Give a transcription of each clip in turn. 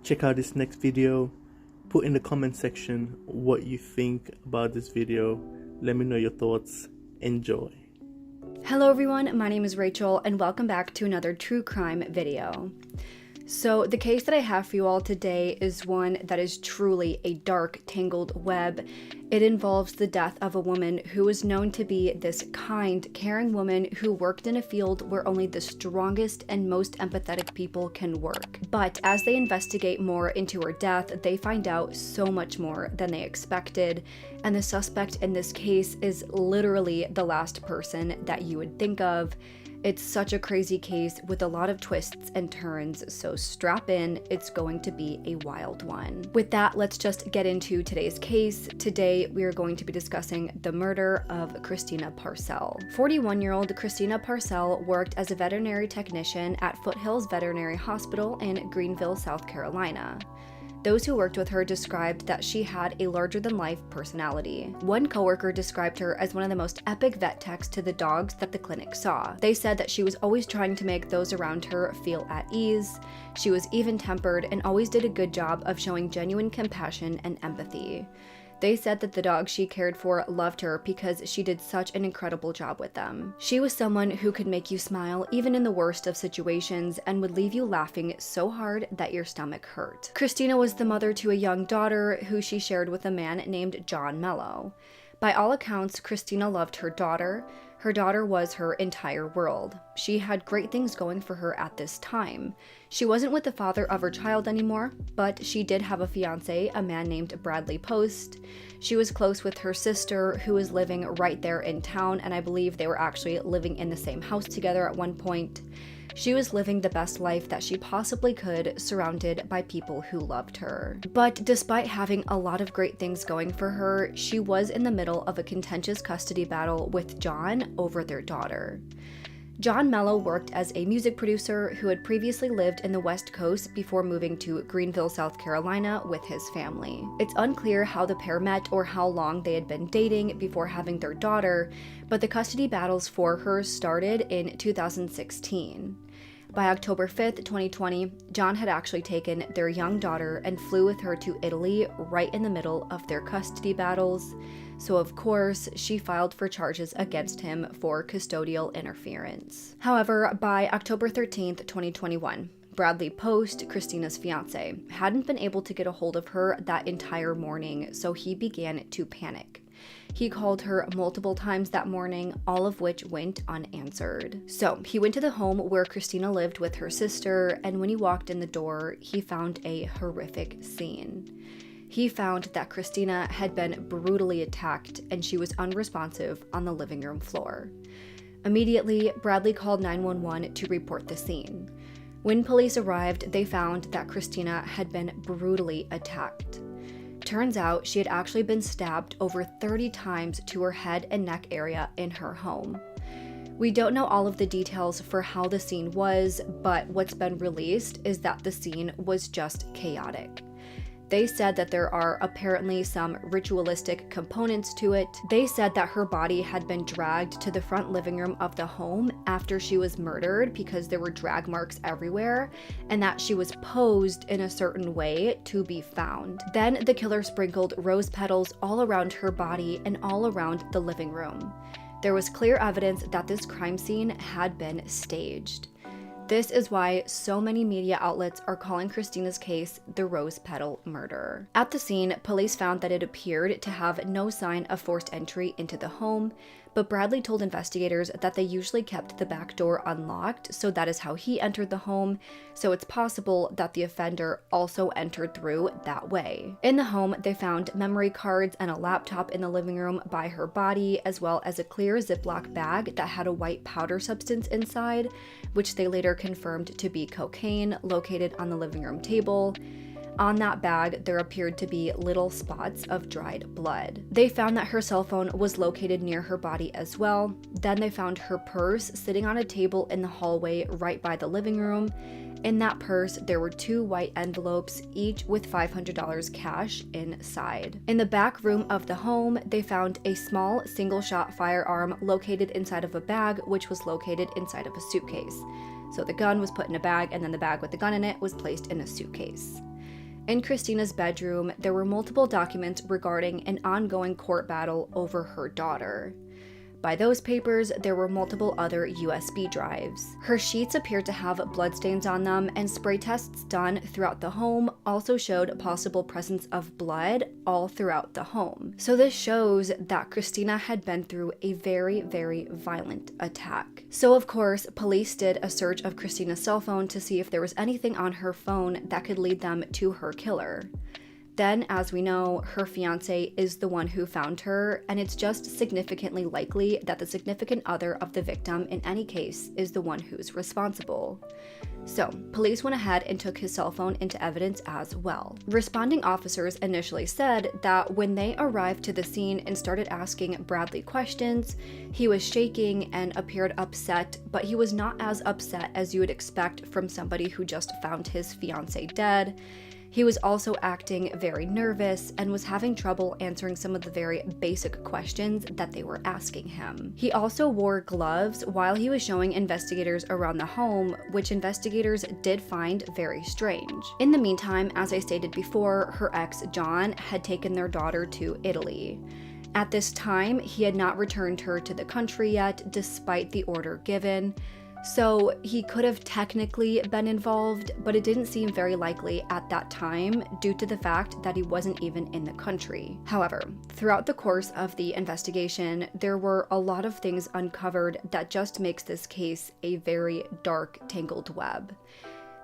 check out this next video. Put in the comment section what you think about this video. Let me know your thoughts. Enjoy. Hello everyone, my name is Rachel and welcome back to another true crime video. So the case that I have for you all today is one that is truly a dark, tangled web. It involves the death of a woman who is known to be this kind, caring woman who worked in a field where only the strongest and most empathetic people can work. But as they investigate more into her death, they find out so much more than they expected, and the suspect in this case is literally the last person that you would think of. It's such a crazy case with a lot of twists and turns, so strap in, it's going to be a wild one. With that, let's just get into today's case. Today, we are going to be discussing the murder of Christina Parcell. 41-year-old Christina Parcell worked as a veterinary technician at Foothills Veterinary Hospital in Greenville, South Carolina. Those who worked with her described that she had a larger-than-life personality. One coworker described her as one of the most epic vet techs to the dogs that the clinic saw. They said that she was always trying to make those around her feel at ease. She was even-tempered and always did a good job of showing genuine compassion and empathy. They said that the dogs she cared for loved her because she did such an incredible job with them. She was someone who could make you smile even in the worst of situations and would leave you laughing so hard that your stomach hurt. Christina was the mother to a young daughter who she shared with a man named John Mello. By all accounts, Christina loved her daughter. Her daughter was her entire world. She had great things going for her at this time. She wasn't with the father of her child anymore, but she did have a fiance, a man named Bradley Post. She was close with her sister, who was living right there in town, and I believe they were actually living in the same house together at one point. She was living the best life that she possibly could, surrounded by people who loved her. But despite having a lot of great things going for her, she was in the middle of a contentious custody battle with John over their daughter. John Mello worked as a music producer who had previously lived in the West Coast before moving to Greenville, South Carolina with his family. It's unclear how the pair met or how long they had been dating before having their daughter, but the custody battles for her started in 2016. By October 5th, 2020, John had actually taken their young daughter and flew with her to Italy right in the middle of their custody battles. So of course, she filed for charges against him for custodial interference. However, by October 13th, 2021, Bradley Post, Christina's fiance, hadn't been able to get a hold of her that entire morning, so he began to panic. He called her multiple times that morning, all of which went unanswered. So he went to the home where Christina lived with her sister, and when he walked in the door, he found a horrific scene. He found that Christina had been brutally attacked and she was unresponsive on the living room floor. Immediately, Bradley called 911 to report the scene. When police arrived, they found that Christina had been brutally attacked. Turns out she had actually been stabbed over 30 times to her head and neck area in her home. We don't know all of the details for how the scene was, but what's been released is that the scene was just chaotic. They said that there are apparently some ritualistic components to it. They said that her body had been dragged to the front living room of the home after she was murdered because there were drag marks everywhere, and that she was posed in a certain way to be found. Then the killer sprinkled rose petals all around her body and all around the living room. There was clear evidence that this crime scene had been staged. This is why so many media outlets are calling Christina's case the Rose Petal Murder. At the scene, police found that it appeared to have no sign of forced entry into the home, but Bradley told investigators that they usually kept the back door unlocked, so that is how he entered the home, so it's possible that the offender also entered through that way. In the home, they found memory cards and a laptop in the living room by her body, as well as a clear Ziploc bag that had a white powder substance inside, which they later confirmed to be cocaine, located on the living room table. On that bag, there appeared to be little spots of dried blood. They found that her cell phone was located near her body as well. Then they found her purse sitting on a table in the hallway right by the living room. In that purse, there were 2 white envelopes, each with $500 cash inside. In the back room of the home, they found a small single-shot firearm located inside of a bag, which was located inside of a suitcase. So the gun was put in a bag, and then the bag with the gun in it was placed in a suitcase. In Christina's bedroom, there were multiple documents regarding an ongoing court battle over her daughter. By those papers, there were multiple other USB drives. Her sheets appeared to have bloodstains on them, and spray tests done throughout the home also showed a possible presence of blood all throughout the home. So this shows that Christina had been through a very, very violent attack. So of course, police did a search of Christina's cell phone to see if there was anything on her phone that could lead them to her killer. Then, as we know, her fiance is the one who found her, and it's just significantly likely that the significant other of the victim in any case is the one who's responsible. So, police went ahead and took his cell phone into evidence as well. Responding officers initially said that when they arrived to the scene and started asking Bradley questions, he was shaking and appeared upset, but he was not as upset as you would expect from somebody who just found his fiance dead. He was also acting very nervous and was having trouble answering some of the very basic questions that they were asking him. He also wore gloves while he was showing investigators around the home, which investigators did find very strange. In the meantime, as I stated before, her ex, John, had taken their daughter to Italy. At this time, he had not returned her to the country yet, despite the order given. So he could have technically been involved, but it didn't seem very likely at that time due to the fact that he wasn't even in the country. However, throughout the course of the investigation, there were a lot of things uncovered that just makes this case a very dark, tangled web.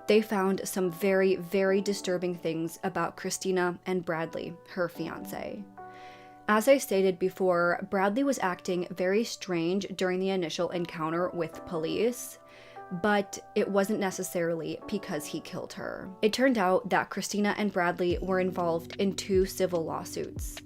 They found some very, very disturbing things about Christina and Bradley, her fiance. As I stated before, Bradley was acting very strange during the initial encounter with police, but it wasn't necessarily because he killed her. It turned out that Christina and Bradley were involved in 2 civil lawsuits.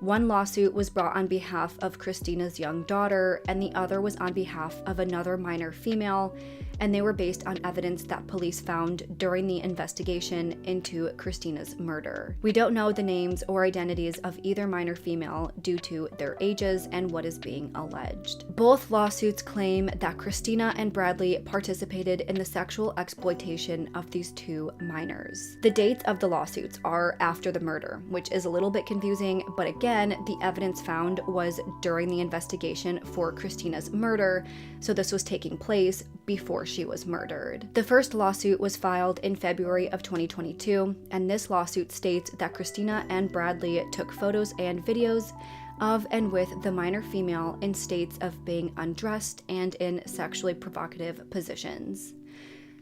One lawsuit was brought on behalf of Christina's young daughter, and the other was on behalf of another minor female, and they were based on evidence that police found during the investigation into Christina's murder. We don't know the names or identities of either minor female due to their ages and what is being alleged. Both lawsuits claim that Christina and Bradley participated in the sexual exploitation of these 2 minors. The dates of the lawsuits are after the murder, which is a little bit confusing, but again, the evidence found was during the investigation for Christina's murder, so this was taking place before she was murdered. The first lawsuit was filed in February of 2022, and this lawsuit states that Christina and Bradley took photos and videos of and with the minor female in states of being undressed and in sexually provocative positions.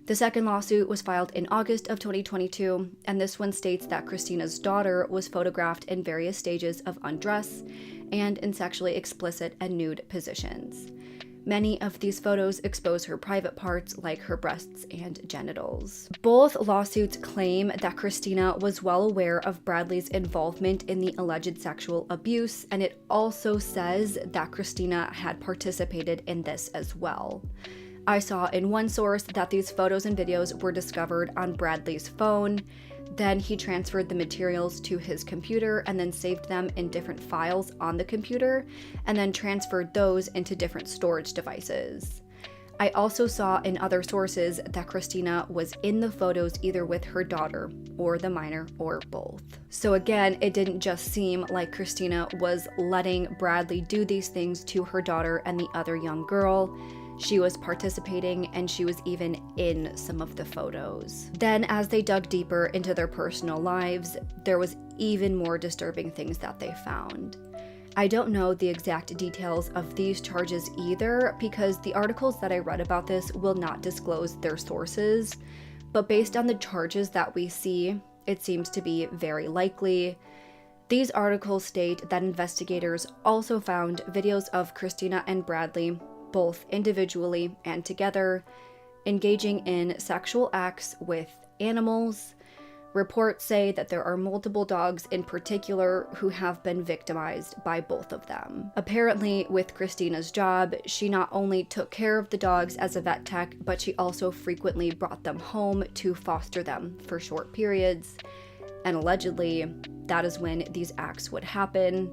The second lawsuit was filed in August of 2022, and this one states that Christina's daughter was photographed in various stages of undress and in sexually explicit and nude positions. Many of these photos expose her private parts like her breasts and genitals. Both lawsuits claim that Christina was well aware of Bradley's involvement in the alleged sexual abuse, and it also says that Christina had participated in this as well. I saw in one source that these photos and videos were discovered on Bradley's phone. Then he transferred the materials to his computer and then saved them in different files on the computer and then transferred those into different storage devices. I also saw in other sources that Christina was in the photos either with her daughter or the minor or both. So again, it didn't just seem like Christina was letting Bradley do these things to her daughter and the other young girl. She was participating and she was even in some of the photos. Then as they dug deeper into their personal lives, there was even more disturbing things that they found. I don't know the exact details of these charges either because the articles that I read about this will not disclose their sources, but based on the charges that we see, it seems to be very likely. These articles state that investigators also found videos of Christina and Bradley, both individually and together, engaging in sexual acts with animals. Reports say that there are multiple dogs in particular who have been victimized by both of them. Apparently, with Christina's job, she not only took care of the dogs as a vet tech, but she also frequently brought them home to foster them for short periods. And allegedly, that is when these acts would happen.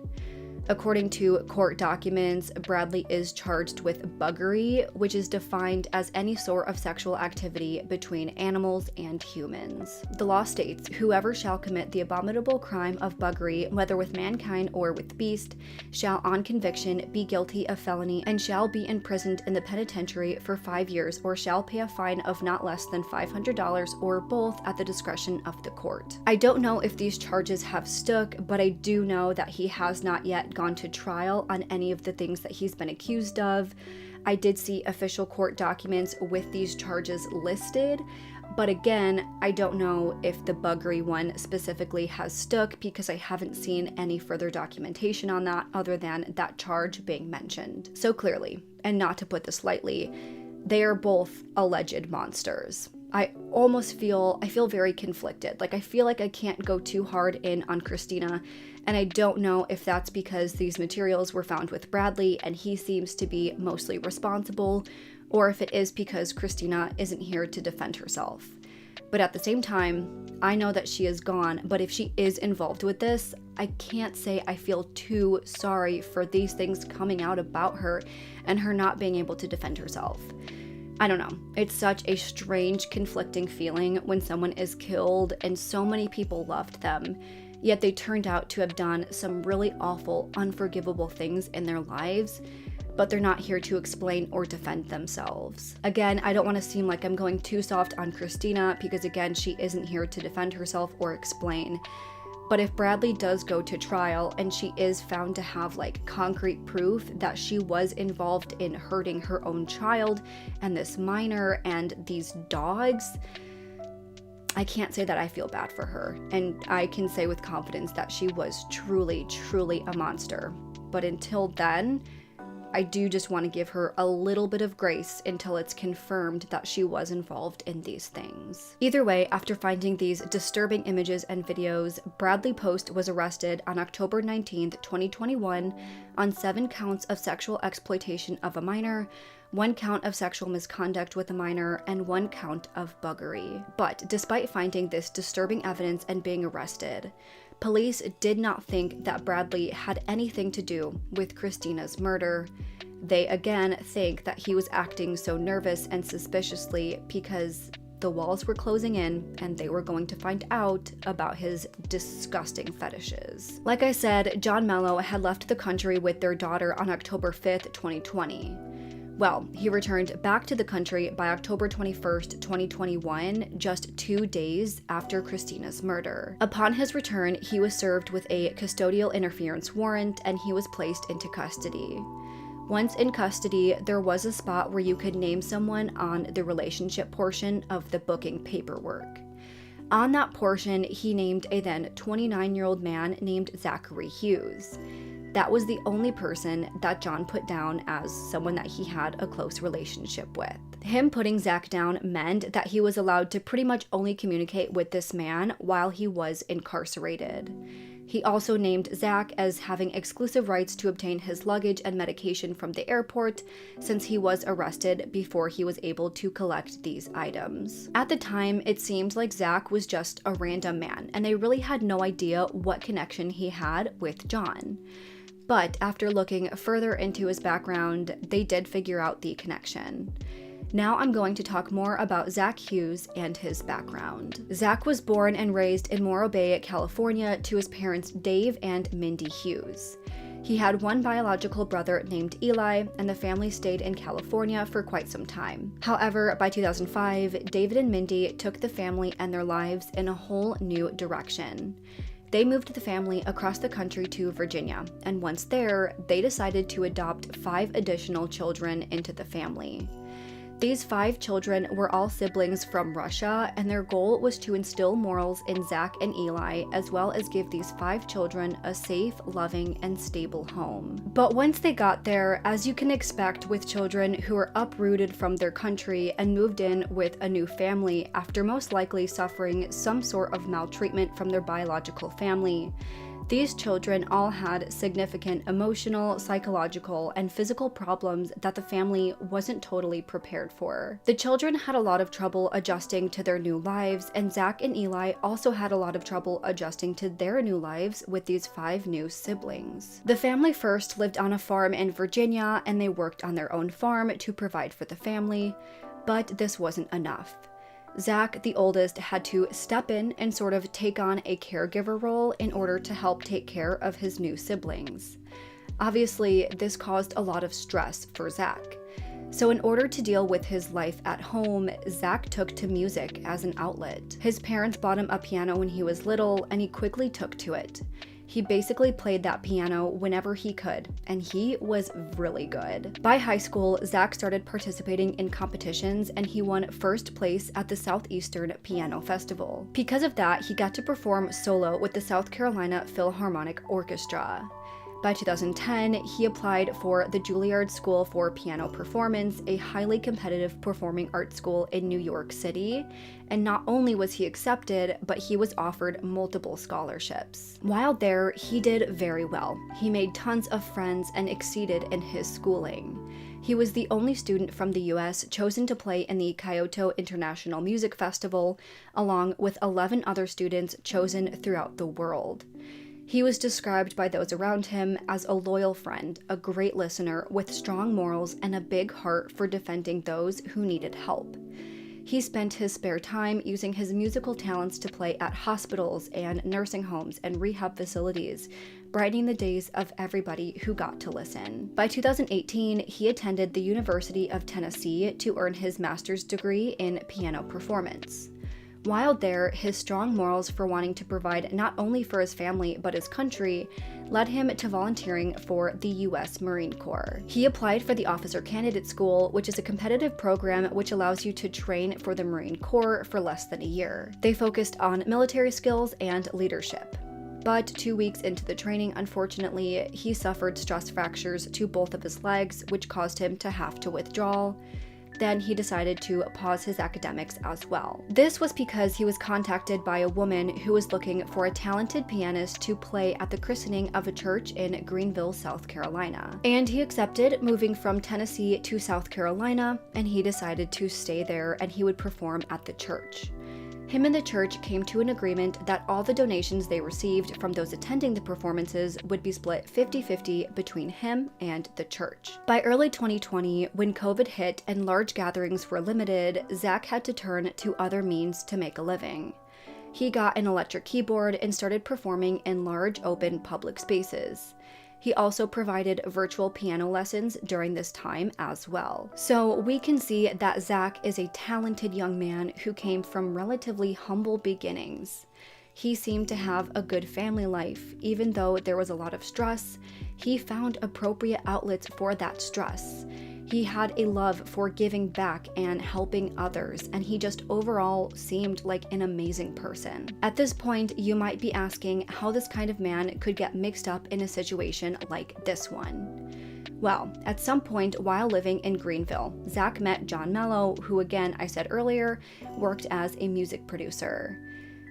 According to court documents, Bradley is charged with buggery, which is defined as any sort of sexual activity between animals and humans. The law states, whoever shall commit the abominable crime of buggery, whether with mankind or with beast, shall on conviction be guilty of felony and shall be imprisoned in the penitentiary for 5 years or shall pay a fine of not less than $500 or both at the discretion of the court. I don't know if these charges have stuck, but I do know that he has not yet gone to trial on any of the things that he's been accused of. I did see official court documents with these charges listed, but again, I don't know if the buggery one specifically has stuck because I haven't seen any further documentation on that other than that charge being mentioned. So clearly, and not to put this lightly, they are both alleged monsters. I feel very conflicted. Like, I feel like I can't go too hard in on Christina, and I don't know if that's because these materials were found with Bradley and he seems to be mostly responsible, or if it is because Christina isn't here to defend herself. But at the same time, I know that she is gone, but if she is involved with this, I can't say I feel too sorry for these things coming out about her and her not being able to defend herself. I don't know. It's such a strange, conflicting feeling when someone is killed and so many people loved them, yet they turned out to have done some really awful, unforgivable things in their lives, but they're not here to explain or defend themselves. Again, I don't want to seem like I'm going too soft on Christina because, again, she isn't here to defend herself or explain. But if Bradley does go to trial and she is found to have concrete proof that she was involved in hurting her own child and this minor and these dogs, I can't say that I feel bad for her. And I can say with confidence that she was truly, truly a monster. But until then, I do just want to give her a little bit of grace until it's confirmed that she was involved in these things. Either way, after finding these disturbing images and videos, Bradley Post was arrested on October 19th, 2021 on 7 counts of sexual exploitation of a minor, 1 count of sexual misconduct with a minor, and 1 count of buggery. But despite finding this disturbing evidence and being arrested, police did not think that Bradley had anything to do with Christina's murder. They again think that he was acting so nervous and suspiciously because the walls were closing in and they were going to find out about his disgusting fetishes. Like I said, John Mello had left the country with their daughter on October 5th, 2020. Well, he returned back to the country by October 21st, 2021, just 2 days after Christina's murder. Upon his return, he was served with a custodial interference warrant and he was placed into custody. Once in custody, there was a spot where you could name someone on the relationship portion of the booking paperwork. On that portion, he named a then 29-year-old man named Zachary Hughes. That was the only person that John put down as someone that he had a close relationship with. Him putting Zack down meant that he was allowed to pretty much only communicate with this man while he was incarcerated. He also named Zack as having exclusive rights to obtain his luggage and medication from the airport since he was arrested before he was able to collect these items. At the time, it seemed like Zack was just a random man, and they really had no idea what connection he had with John. But after looking further into his background, they did figure out the connection. Now I'm going to talk more about Zack Hughes and his background. Zack was born and raised in Morro Bay, California, to his parents Dave and Mindy Hughes. He had one biological brother named Eli, and the family stayed in California for quite some time. However, by 2005, David and Mindy took the family and their lives in a whole new direction. They moved the family across the country to Virginia, and once there, they decided to adopt 5 additional children into the family. These 5 children were all siblings from Russia, and their goal was to instill morals in Zack and Eli, as well as give these 5 children a safe, loving, and stable home. But once they got there, as you can expect with children who are uprooted from their country and moved in with a new family after most likely suffering some sort of maltreatment from their biological family, These children all had significant emotional, psychological, and physical problems that the family wasn't totally prepared for. The children had a lot of trouble adjusting to their new lives, and Zack and Eli also had a lot of trouble adjusting to their new lives with these 5 new siblings. The family first lived on a farm in Virginia, and they worked on their own farm to provide for the family, but this wasn't enough. Zack, the oldest, had to step in and sort of take on a caregiver role in order to help take care of his new siblings. Obviously, this caused a lot of stress for Zack. So in order to deal with his life at home, Zack took to music as an outlet. His parents bought him a piano when he was little, and he quickly took to it. He basically played that piano whenever he could, and he was really good. By high school, Zack started participating in competitions, and he won first place at the Southeastern Piano Festival. Because of that, he got to perform solo with the South Carolina Philharmonic Orchestra. By 2010, he applied for the Juilliard School for Piano Performance, a highly competitive performing arts school in New York City, and not only was he accepted, but he was offered multiple scholarships. While there, he did very well. He made tons of friends and exceeded in his schooling. He was the only student from the US chosen to play in the Kyoto International Music Festival, along with 11 other students chosen throughout the world. He was described by those around him as a loyal friend, a great listener with strong morals, and a big heart for defending those who needed help. He spent his spare time using his musical talents to play at hospitals and nursing homes and rehab facilities, brightening the days of everybody who got to listen. By 2018, he attended the University of Tennessee to earn his master's degree in piano performance. While there, his strong morals for wanting to provide not only for his family but his country led him to volunteering for the U.S. Marine Corps. He applied for the Officer Candidate School, which is a competitive program which allows you to train for the Marine Corps for less than a year. They focused on military skills and leadership. But 2 weeks into the training, unfortunately, he suffered stress fractures to both of his legs, which caused him to have to withdraw. Then he decided to pause his academics as well. This was because he was contacted by a woman who was looking for a talented pianist to play at the christening of a church in Greenville, South Carolina. And he accepted, moving from Tennessee to South Carolina, and he decided to stay there and he would perform at the church. Him and the church came to an agreement that all the donations they received from those attending the performances would be split 50-50 between him and the church. By early 2020, when COVID hit and large gatherings were limited, Zack had to turn to other means to make a living. He got an electric keyboard and started performing in large open public spaces. He also provided virtual piano lessons during this time as well. So we can see that Zack is a talented young man who came from relatively humble beginnings. He seemed to have a good family life. Even though there was a lot of stress, he found appropriate outlets for that stress. He had a love for giving back and helping others, and he just overall seemed like an amazing person. At this point, you might be asking how this kind of man could get mixed up in a situation like this one. Well, at some point while living in Greenville, Zack met John Mello, who again, I said earlier, worked as a music producer.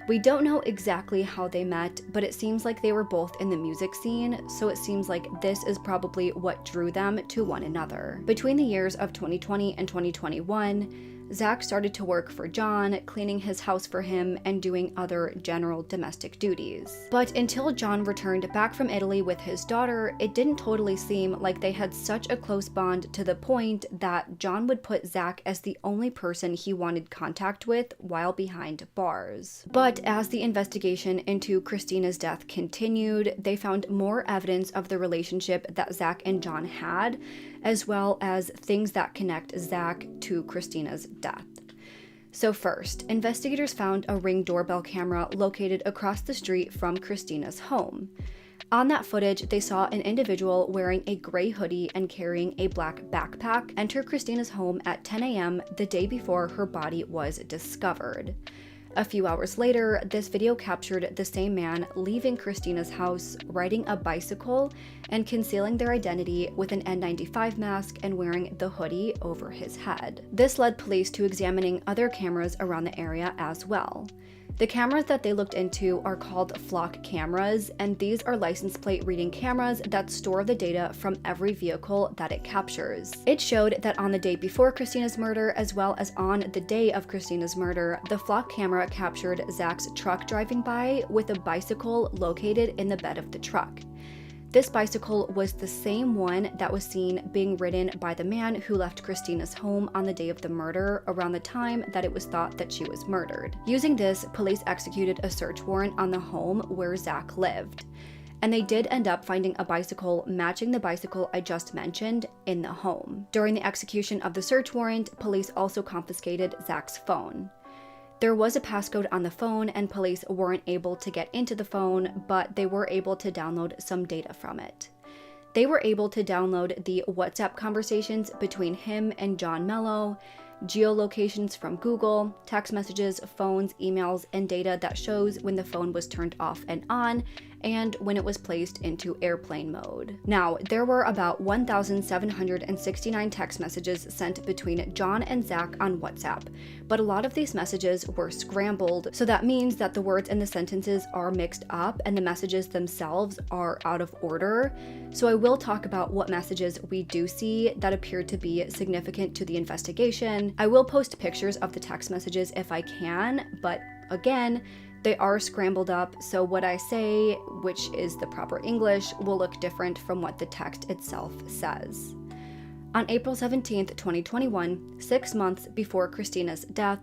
We don't know exactly how they met, but it seems like they were both in the music scene, so it seems like this is probably what drew them to one another. Between the years of 2020 and 2021, Zack started to work for John, cleaning his house for him and doing other general domestic duties. But until John returned back from Italy with his daughter, it didn't totally seem like they had such a close bond to the point that John would put Zack as the only person he wanted contact with while behind bars. But as the investigation into Christina's death continued, they found more evidence of the relationship that Zack and John had, as well as things that connect Zack to Christina's death. So first, investigators found a Ring doorbell camera located across the street from Christina's home. On that footage, they saw an individual wearing a gray hoodie and carrying a black backpack enter Christina's home at 10 a.m. the day before her body was discovered. A few hours later, this video captured the same man leaving Christina's house, riding a bicycle, and concealing their identity with an N95 mask and wearing the hoodie over his head. This led police to examining other cameras around the area as well. The cameras that they looked into are called flock cameras, and these are license plate reading cameras that store the data from every vehicle that it captures. It showed that on the day before Christina's murder, as well as on the day of Christina's murder, the flock camera captured Zack's truck driving by with a bicycle located in the bed of the truck. This bicycle was the same one that was seen being ridden by the man who left Christina's home on the day of the murder, around the time that it was thought that she was murdered. Using this, police executed a search warrant on the home where Zack lived. And they did end up finding a bicycle matching the bicycle I just mentioned in the home. During the execution of the search warrant, police also confiscated Zack's phone. There was a passcode on the phone, and police weren't able to get into the phone, but they were able to download some data from it. They were able to download the WhatsApp conversations between him and John Mello, geolocations from Google, text messages, phones, emails, and data that shows when the phone was turned off and on, and when it was placed into airplane mode. Now, there were about 1,769 text messages sent between John and Zack on WhatsApp, but a lot of these messages were scrambled, so that means that the words and the sentences are mixed up and the messages themselves are out of order. So I will talk about what messages we do see that appear to be significant to the investigation. I will post pictures of the text messages if I can, but again, they are scrambled up, so what I say, which is the proper English, will look different from what the text itself says. On April 17th, 2021, 6 months before Christina's death,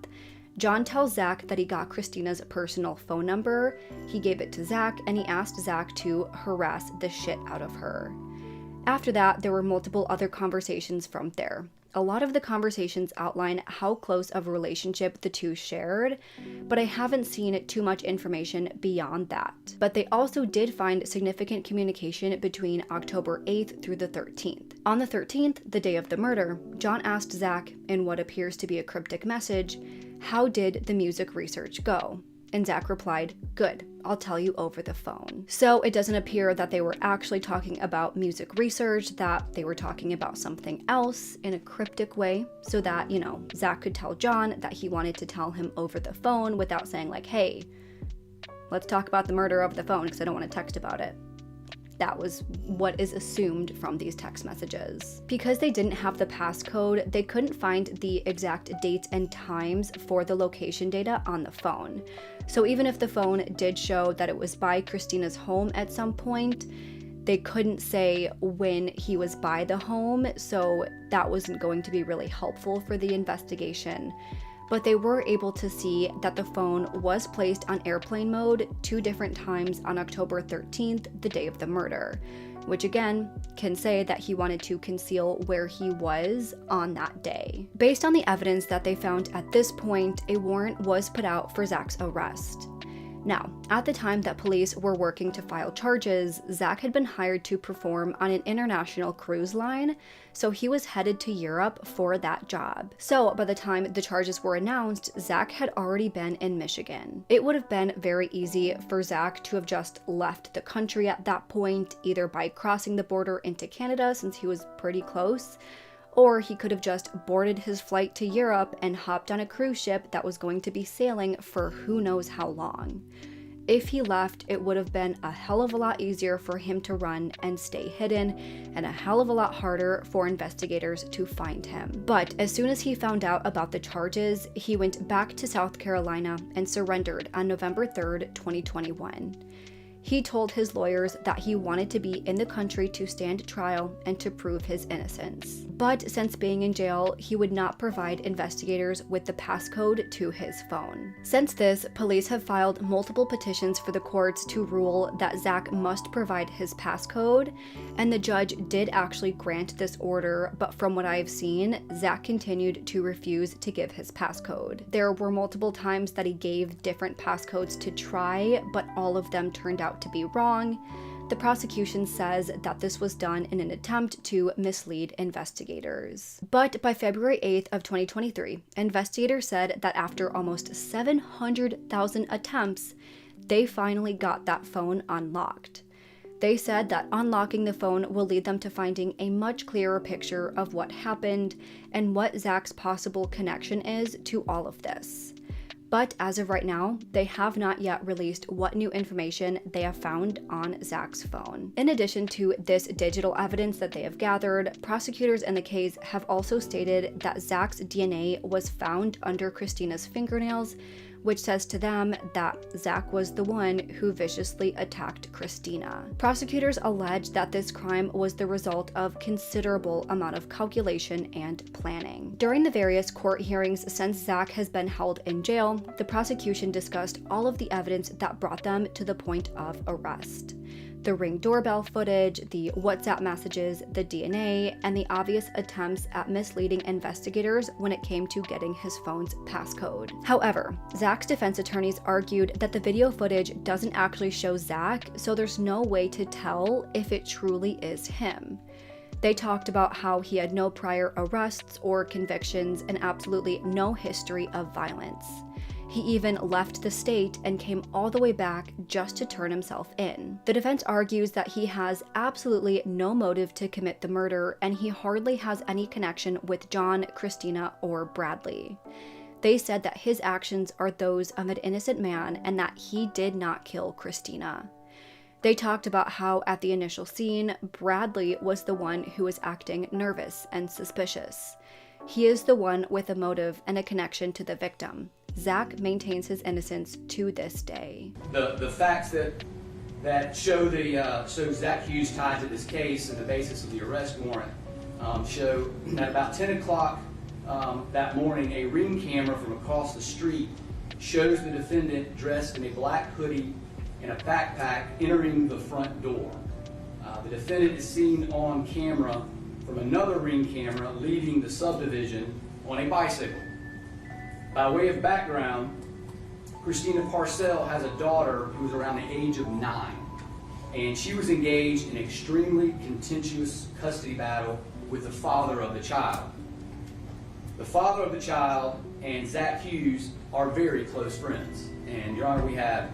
John tells Zack that he got Christina's personal phone number. He gave it to Zack, and he asked Zack to harass the shit out of her. After that, there were multiple other conversations from there. A lot of the conversations outline how close of a relationship the two shared, but I haven't seen too much information beyond that. But they also did find significant communication between October 8th through the 13th. On the 13th, the day of the murder, John asked Zack, in what appears to be a cryptic message, "How did the music research go?" And Zack replied, "Good, I'll tell you over the phone." So it doesn't appear that they were actually talking about music research, that they were talking about something else in a cryptic way, so that, Zack could tell John that he wanted to tell him over the phone without saying like, "Hey, let's talk about the murder over the phone because I don't want to text about it." That was what is assumed from these text messages. Because they didn't have the passcode, they couldn't find the exact dates and times for the location data on the phone. So even if the phone did show that it was by Christina's home at some point, they couldn't say when he was by the home, so that wasn't going to be really helpful for the investigation. But they were able to see that the phone was placed on airplane mode 2 different times on October 13th, the day of the murder, which again can say that he wanted to conceal where he was on that day. Based on the evidence that they found at this point, a warrant was put out for Zack's arrest. Now, at the time that police were working to file charges, Zack had been hired to perform on an international cruise line, so he was headed to Europe for that job. So by the time the charges were announced, Zack had already been in Michigan. It would have been very easy for Zack to have just left the country at that point, either by crossing the border into Canada since he was pretty close, or he could have just boarded his flight to Europe and hopped on a cruise ship that was going to be sailing for who knows how long. If he left, it would have been a hell of a lot easier for him to run and stay hidden, and a hell of a lot harder for investigators to find him. But as soon as he found out about the charges, he went back to South Carolina and surrendered on November 3rd, 2021. He told his lawyers that he wanted to be in the country to stand trial and to prove his innocence. But since being in jail, he would not provide investigators with the passcode to his phone. Since this, police have filed multiple petitions for the courts to rule that Zack must provide his passcode, and the judge did actually grant this order, but from what I've seen, Zack continued to refuse to give his passcode. There were multiple times that he gave different passcodes to try, but all of them turned out to be wrong. The prosecution says that this was done in an attempt to mislead investigators. But by February 8th of 2023, investigators said that after almost 700,000 attempts, they finally got that phone unlocked. They said that unlocking the phone will lead them to finding a much clearer picture of what happened and what Zack's possible connection is to all of this. But as of right now, they have not yet released what new information they have found on Zack's phone. In addition to this digital evidence that they have gathered, prosecutors in the case have also stated that Zack's DNA was found under Christina's fingernails, which says to them that Zack was the one who viciously attacked Christina. Prosecutors allege that this crime was the result of considerable amount of calculation and planning. During the various court hearings since Zack has been held in jail, the prosecution discussed all of the evidence that brought them to the point of arrest. The Ring doorbell footage, the WhatsApp messages, the DNA, and the obvious attempts at misleading investigators when it came to getting his phone's passcode. However, Zack's defense attorneys argued that the video footage doesn't actually show Zack, so there's no way to tell if it truly is him. They talked about how he had no prior arrests or convictions and absolutely no history of violence. He even left the state and came all the way back just to turn himself in. The defense argues that he has absolutely no motive to commit the murder, and he hardly has any connection with John, Christina, or Bradley. They said that his actions are those of an innocent man and that he did not kill Christina. They talked about how at the initial scene, Bradley was the one who was acting nervous and suspicious. He is the one with a motive and a connection to the victim. Zack maintains his innocence to this day. The facts that show Zack Hughes tied to this case and the basis of the arrest warrant show that about 10 o'clock that morning, a Ring camera from across the street shows the defendant dressed in a black hoodie and a backpack entering the front door. The defendant is seen on camera from another Ring camera leaving the subdivision on a bicycle. By way of background, Christina Parcell has a daughter who is around the age of 9, and she was engaged in an extremely contentious custody battle with the father of the child. The father of the child and Zack Hughes are very close friends, and Your Honor, we have,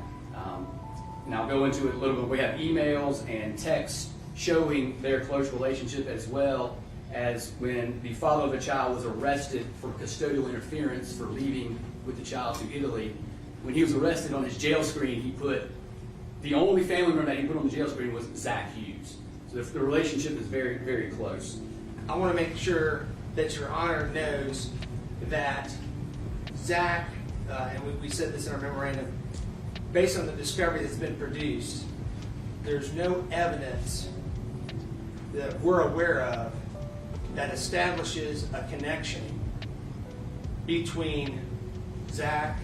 and I'll go into it a little bit, we have emails and texts showing their close relationship, as well as when the father of the child was arrested for custodial interference for leaving with the child to Italy. When he was arrested, on his jail screen, he put, the only family member that he put on the jail screen was Zack Hughes. So the relationship is very, very close. I want to make sure that Your Honor knows that Zack, and we said this in our memorandum, based on the discovery that's been produced, there's no evidence that we're aware of that establishes a connection between Zack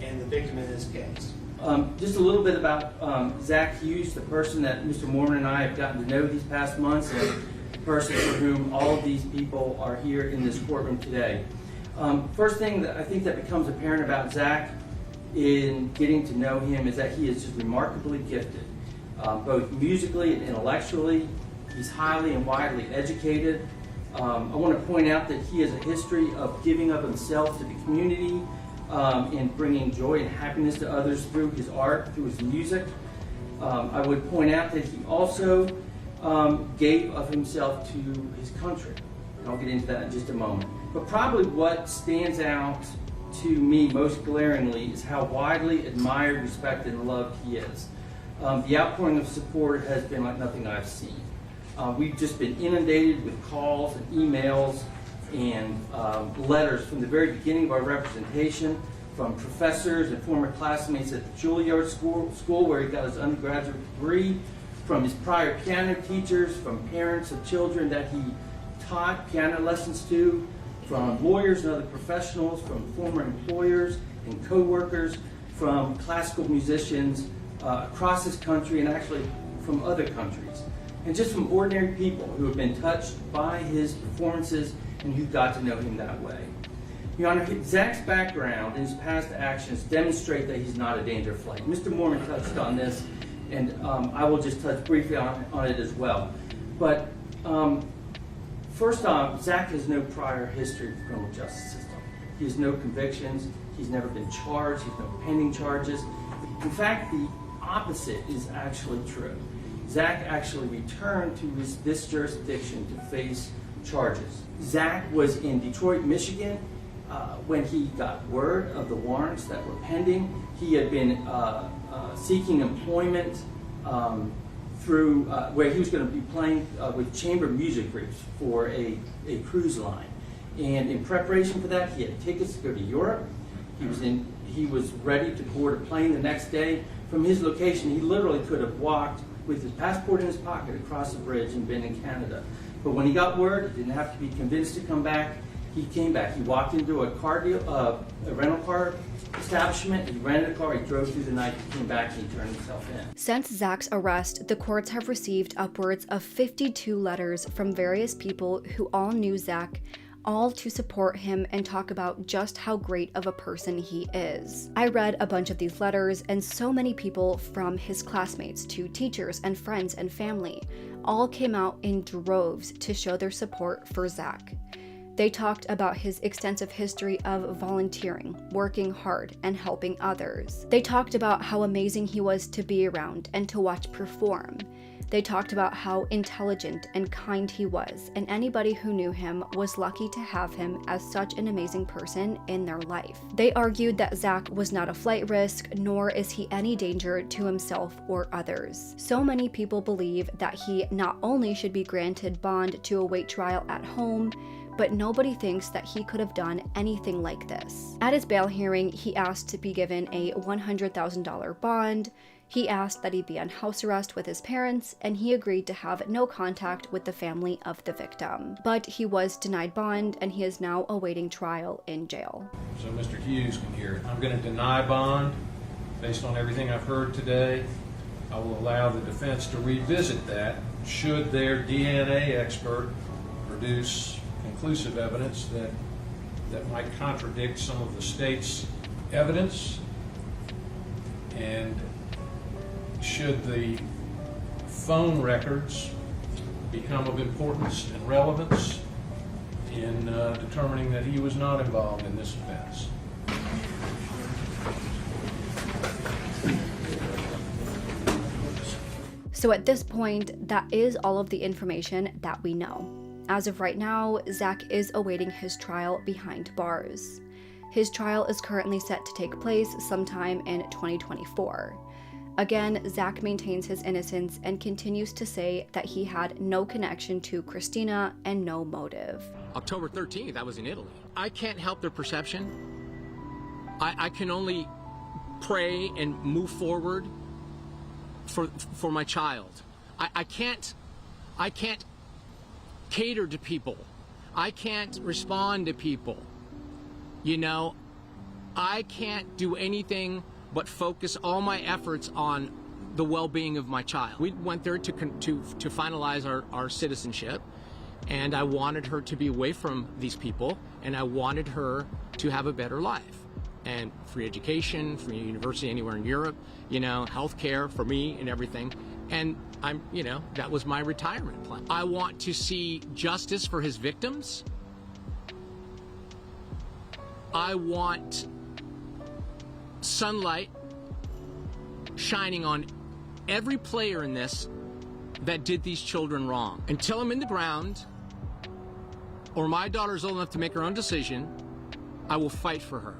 and the victim in this case. Just a little bit about Zack Hughes, the person that Mr. Mormon and I have gotten to know these past months, and the person for whom all of these people are here in this courtroom today. First thing that I think that becomes apparent about Zack in getting to know him is that he is just remarkably gifted, both musically and intellectually. He's highly and widely educated. I want to point out that he has a history of giving up himself to the community and bringing joy and happiness to others through his art, through his music. I would point out that he also gave of himself to his country. And I'll get into that in just a moment. But probably what stands out to me most glaringly is how widely admired, respected, and loved he is. The outpouring of support has been like nothing I've seen. We've just been inundated with calls and emails and letters from the very beginning of our representation, from professors and former classmates at the Juilliard School where he got his undergraduate degree, from his prior piano teachers, from parents of children that he taught piano lessons to, from lawyers and other professionals, from former employers and co-workers, from classical musicians across this country and actually from other countries. And just from ordinary people who have been touched by his performances and who got to know him that way. Your Honor, Zack's background and his past actions demonstrate that he's not a danger of flight. Mr. Mormon touched on this, and I will just touch briefly on it as well. But first off, Zack has no prior history of the criminal justice system. He has no convictions. He's never been charged. He has no pending charges. In fact, the opposite is actually true. Zack actually returned to this jurisdiction to face charges. Zack was in Detroit, Michigan, when he got word of the warrants that were pending, he had been seeking employment through where he was going to be playing with chamber music groups for a cruise line. And in preparation for that, he had tickets to go to Europe. He was ready to board a plane the next day. From his location, he literally could have walked with his passport in his pocket across the bridge and been in Canada. But when he got word, he didn't have to be convinced to come back. He came back. He walked into a rental car establishment. He rented a car. He drove through the night. He came back and he turned himself in. Since Zack's arrest, the courts have received upwards of 52 letters from various people who all knew Zack, all to support him and talk about just how great of a person he is. I read a bunch of these letters, and so many people, from his classmates to teachers and friends and family, all came out in droves to show their support for Zack. They talked about his extensive history of volunteering, working hard, and helping others. They talked about how amazing he was to be around and to watch perform. They talked about how intelligent and kind he was, and anybody who knew him was lucky to have him as such an amazing person in their life. They argued that Zack was not a flight risk, nor is he any danger to himself or others. So many people believe that he not only should be granted bond to await trial at home, but nobody thinks that he could have done anything like this. At his bail hearing, he asked to be given a $100,000 bond. He asked that he be on house arrest with his parents, and he agreed to have no contact with the family of the victim. But he was denied bond, and he is now awaiting trial in jail. So Mr. Hughes can hear it. I'm going to deny bond based on everything I've heard today. I will allow the defense to revisit that should their DNA expert produce conclusive evidence that might contradict some of the state's evidence, and should the phone records become of importance and relevance in determining that he was not involved in this offense. So at this point, that is all of the information that we know. As of right now, Zack is awaiting his trial behind bars. His trial is currently set to take place sometime in 2024. Again, Zack maintains his innocence and continues to say that he had no connection to Christina and no motive. October 13th, I was in Italy. I can't help their perception. I can only pray and move forward for my child. I can't cater to people. I can't respond to people. You know, I can't do anything but focus all my efforts on the well-being of my child. We went there to finalize our citizenship, and I wanted her to be away from these people, and I wanted her to have a better life. And free education, free university anywhere in Europe, you know, health care for me and everything. And that was my retirement plan. I want to see justice for his victims. I want sunlight shining on every player in this that did these children wrong. Until I'm in the ground, or my daughter's old enough to make her own decision, I will fight for her.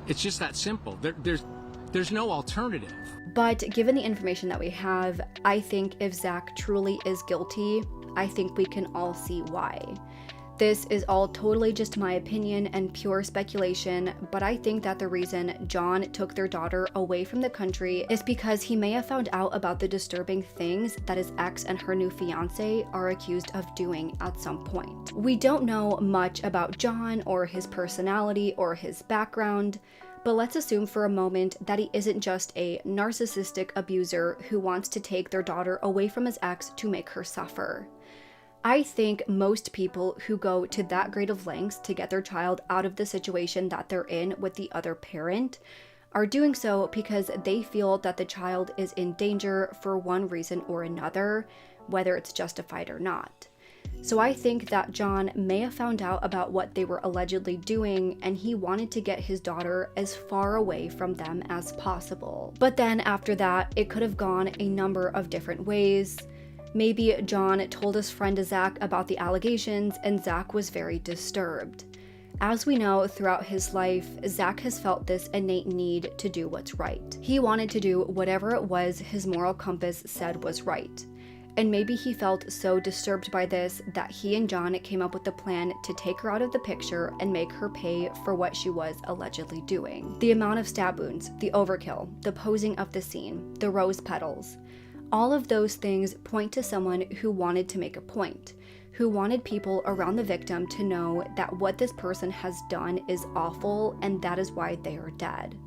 It's just that simple. There's no alternative. But given the information that we have, I think if Zack truly is guilty, I think we can all see why. This is all totally just my opinion and pure speculation, but I think that the reason John took their daughter away from the country is because he may have found out about the disturbing things that his ex and her new fiance are accused of doing at some point. We don't know much about John or his personality or his background, but let's assume for a moment that he isn't just a narcissistic abuser who wants to take their daughter away from his ex to make her suffer. I think most people who go to that great of lengths to get their child out of the situation that they're in with the other parent are doing so because they feel that the child is in danger for one reason or another, whether it's justified or not. So I think that John may have found out about what they were allegedly doing, and he wanted to get his daughter as far away from them as possible. But then after that, it could have gone a number of different ways. Maybe John told his friend Zack about the allegations and Zack was very disturbed. As we know, throughout his life, Zack has felt this innate need to do what's right. He wanted to do whatever it was his moral compass said was right. And maybe he felt so disturbed by this that he and John came up with the plan to take her out of the picture and make her pay for what she was allegedly doing. The amount of stab wounds, the overkill, the posing of the scene, the rose petals, all of those things point to someone who wanted to make a point, who wanted people around the victim to know that what this person has done is awful and that is why they are dead.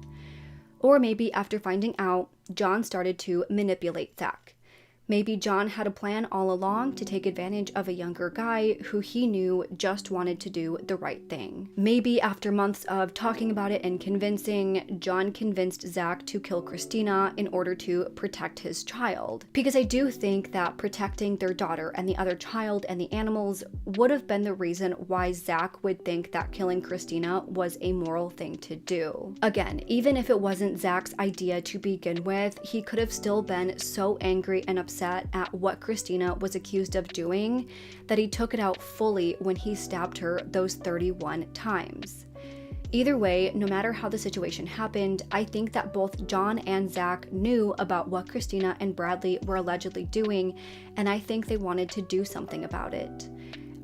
Or maybe after finding out, John started to manipulate Zack. Maybe John had a plan all along to take advantage of a younger guy who he knew just wanted to do the right thing. Maybe after months of talking about it and convincing, John convinced Zack to kill Christina in order to protect his child. Because I do think that protecting their daughter and the other child and the animals would have been the reason why Zack would think that killing Christina was a moral thing to do. Again, even if it wasn't Zack's idea to begin with, he could have still been so angry and upset at what Christina was accused of doing that he took it out fully when he stabbed her those 31 times. Either way, no matter how the situation happened, I think that both John and Zack knew about what Christina and Bradley were allegedly doing, and I think they wanted to do something about it.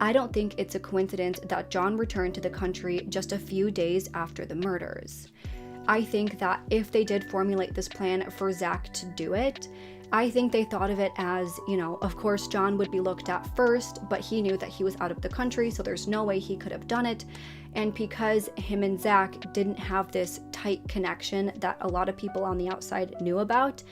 I don't think it's a coincidence that John returned to the country just a few days after the murders. I think that if they did formulate this plan for Zack to do it, I think they thought of it as, of course John would be looked at first, but he knew that he was out of the country, so there's no way he could have done it. And because him and Zack didn't have this tight connection that a lot of people on the outside knew about,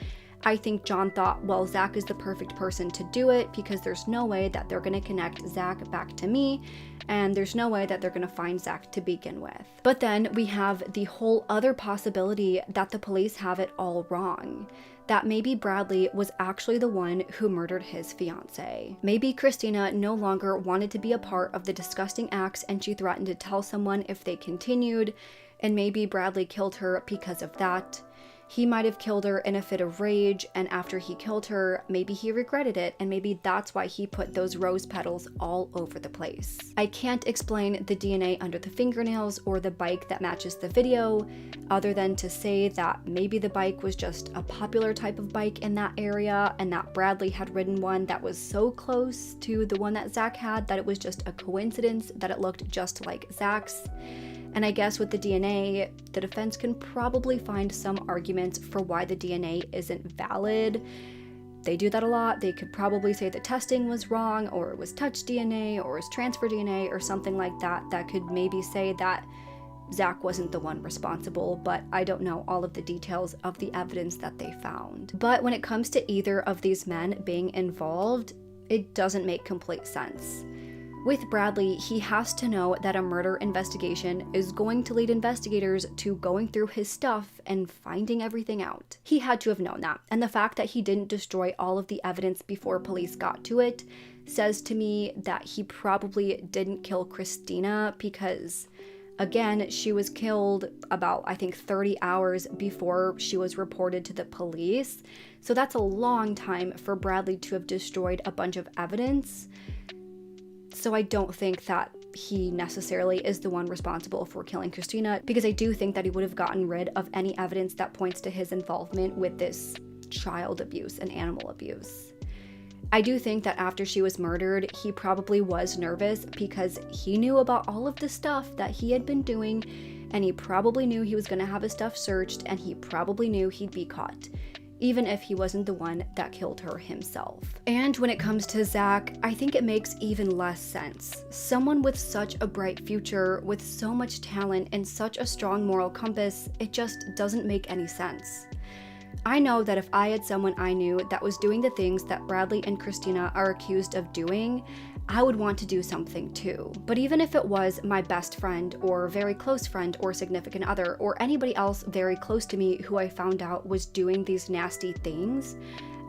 I think John thought, well, Zack is the perfect person to do it because there's no way that they're going to connect Zack back to me, and there's no way that they're going to find Zack to begin with. But then we have the whole other possibility that the police have it all wrong. That maybe Bradley was actually the one who murdered his fiancée. Maybe Christina no longer wanted to be a part of the disgusting acts and she threatened to tell someone if they continued, and maybe Bradley killed her because of that. He might have killed her in a fit of rage, and after he killed her, maybe he regretted it, and maybe that's why he put those rose petals all over the place. I can't explain the DNA under the fingernails or the bike that matches the video, other than to say that maybe the bike was just a popular type of bike in that area, and that Bradley had ridden one that was so close to the one that Zack had that it was just a coincidence that it looked just like Zack's. And I guess with the DNA, the defense can probably find some arguments for why the DNA isn't valid. They do that a lot. They could probably say the testing was wrong, or it was touch DNA, or it was transfer DNA, or something like that, that could maybe say that Zack wasn't the one responsible, but I don't know all of the details of the evidence that they found. But when it comes to either of these men being involved, it doesn't make complete sense. With Bradley, he has to know that a murder investigation is going to lead investigators to going through his stuff and finding everything out. He had to have known that, and the fact that he didn't destroy all of the evidence before police got to it says to me that he probably didn't kill Christina because, again, she was killed about, I think, 30 hours before she was reported to the police. So that's a long time for Bradley to have destroyed a bunch of evidence. So I don't think that he necessarily is the one responsible for killing Christina, because I do think that he would have gotten rid of any evidence that points to his involvement with this child abuse and animal abuse. I do think that after she was murdered, he probably was nervous because he knew about all of the stuff that he had been doing, and he probably knew he was going to have his stuff searched, and he probably knew he'd be caught, even if he wasn't the one that killed her himself. And when it comes to Zack, I think it makes even less sense. Someone with such a bright future, with so much talent and such a strong moral compass, it just doesn't make any sense. I know that if I had someone I knew that was doing the things that Bradley and Christina are accused of doing, I would want to do something too. But even if it was my best friend or very close friend or significant other or anybody else very close to me who I found out was doing these nasty things,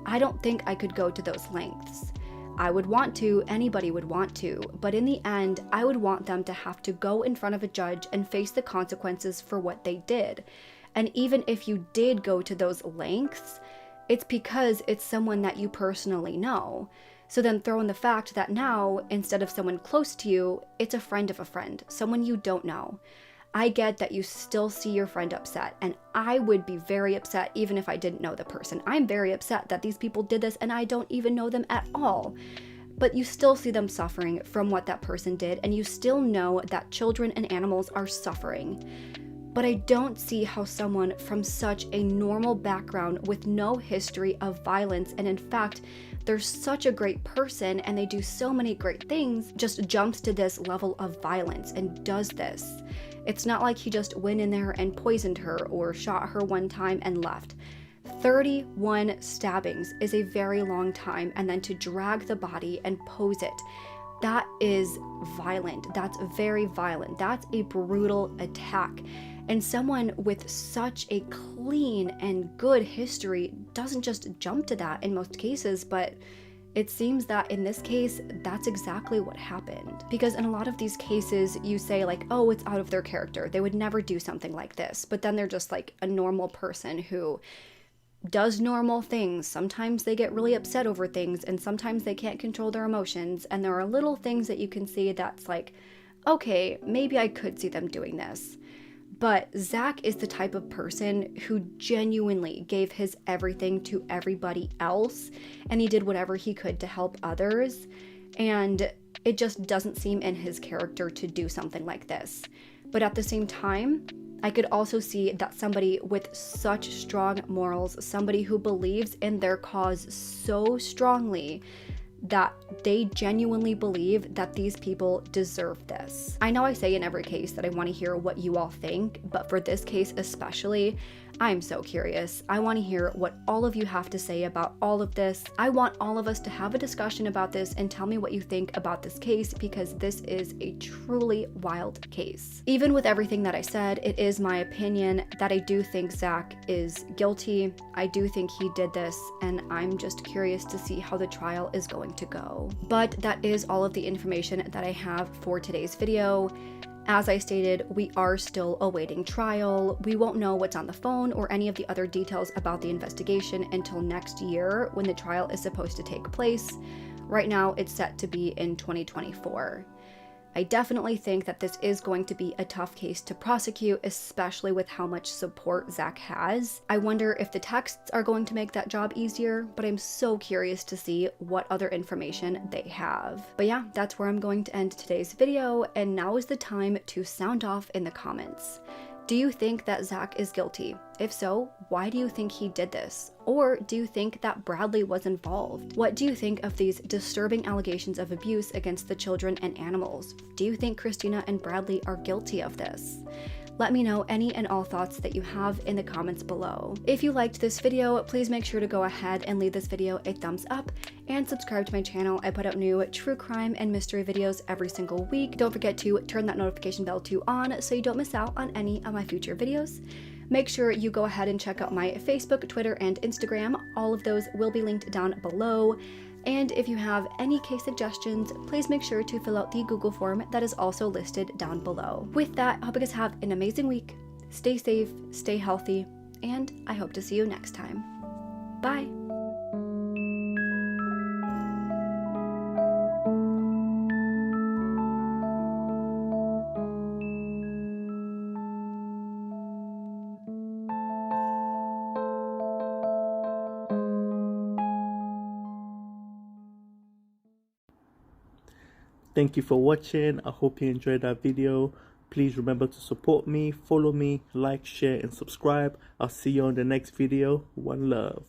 I don't think I could go to those lengths. I would want to, anybody would want to, but in the end, I would want them to have to go in front of a judge and face the consequences for what they did. And even if you did go to those lengths, it's because it's someone that you personally know. So then throw in the fact that now, instead of someone close to you, it's a friend of a friend, someone you don't know. I get that you still see your friend upset, and I would be very upset even if I didn't know the person. I'm very upset that these people did this and I don't even know them at all. But you still see them suffering from what that person did, and you still know that children and animals are suffering. But I don't see how someone from such a normal background with no history of violence, and in fact, they're such a great person and they do so many great things, just jumps to this level of violence and does this. It's not like he just went in there and poisoned her or shot her one time and left. 31 stabbings is a very long time, and then to drag the body and pose it, that is violent. That's very violent. That's a brutal attack. And someone with such a clean and good history doesn't just jump to that in most cases, but it seems that in this case, that's exactly what happened. Because in a lot of these cases, you say like, oh, it's out of their character. They would never do something like this. But then they're just like a normal person who does normal things. Sometimes they get really upset over things, and sometimes they can't control their emotions. And there are little things that you can see that's like, okay, maybe I could see them doing this. But Zack is the type of person who genuinely gave his everything to everybody else, and he did whatever he could to help others, and it just doesn't seem in his character to do something like this. But at the same time, I could also see that somebody with such strong morals, somebody who believes in their cause so strongly, that they genuinely believe that these people deserve this. I know I say in every case that I want to hear what you all think, but for this case especially, I'm so curious. I want to hear what all of you have to say about all of this. I want all of us to have a discussion about this and tell me what you think about this case, because this is a truly wild case. Even with everything that I said, it is my opinion that I do think Zack is guilty. I do think he did this, and I'm just curious to see how the trial is going to go. But that is all of the information that I have for today's video. As I stated, we are still awaiting trial. We won't know what's on the phone or any of the other details about the investigation until next year, when the trial is supposed to take place. Right now, it's set to be in 2024. I definitely think that this is going to be a tough case to prosecute, especially with how much support Zack has. I wonder if the texts are going to make that job easier, but I'm so curious to see what other information they have. But yeah, that's where I'm going to end today's video, and now is the time to sound off in the comments. Do you think that Zack is guilty? If so, why do you think he did this? Or do you think that Bradley was involved? What do you think of these disturbing allegations of abuse against the children and animals? Do you think Christina and Bradley are guilty of this? Let me know any and all thoughts that you have in the comments below. If you liked this video, please make sure to go ahead and leave this video a thumbs up and subscribe to my channel. I put out new true crime and mystery videos every single week. Don't forget to turn that notification bell to on so you don't miss out on any of my future videos. Make sure you go ahead and check out my Facebook, Twitter, and Instagram. All of those will be linked down below. And if you have any case suggestions, please make sure to fill out the Google form that is also listed down below. With that, I hope you guys have an amazing week. Stay safe, stay healthy, and I hope to see you next time. Bye! Thank you for watching. I hope you enjoyed that video. Please remember to support me, follow me, like, share, and subscribe. I'll see you on the next video. One love.